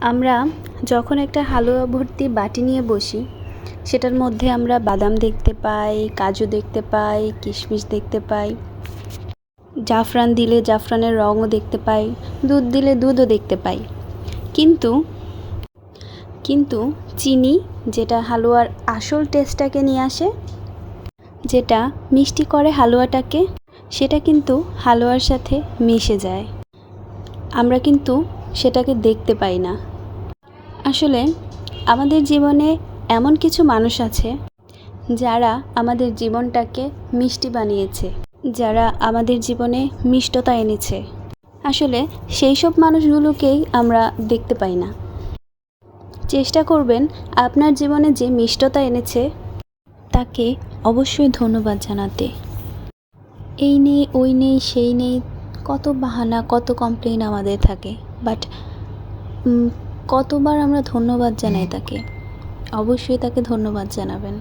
আমরা যখন একটা হালুয়া ভর্তি বাটি নিয়ে বসি, সেটার মধ্যে আমরা বাদাম দেখতে পাই, কাজু দেখতে পাই, কিশমিশ দেখতে পাই, জাফরান দিলে জাফরানের রঙও দেখতে পাই, দুধ দিলে দুধও দেখতে পাই। কিন্তু কিন্তু চিনি, যেটা হালুয়ার আসল টেস্টটাকে নিয়ে আসে, যেটা মিষ্টি করে হালুয়াটাকে, সেটা কিন্তু হালুয়ার সাথে মিশে যায়। আমরা কিন্তু সেটাকে দেখতে পাই না। আসলে আমাদের জীবনে এমন কিছু মানুষ আছে যারা আমাদের জীবনটাকে মিষ্টি বানিয়েছে, যারা আমাদের জীবনে মিষ্টতা এনেছে। আসলে সেই সব মানুষগুলোকেই আমরা দেখতে পাই না। চেষ্টা করবেন আপনার জীবনে যে মিষ্টতা এনেছে তাকে অবশ্যই ধন্যবাদ জানাতে। এই নেই, ওই নেই, সেই নেই, কত বাহানা, কত কমপ্লেইন আমাদের থাকে, বাট কতবার আমরা ধন্যবাদ জানাই তাকে। অবশ্যই তাকে ধন্যবাদ জানাবেন।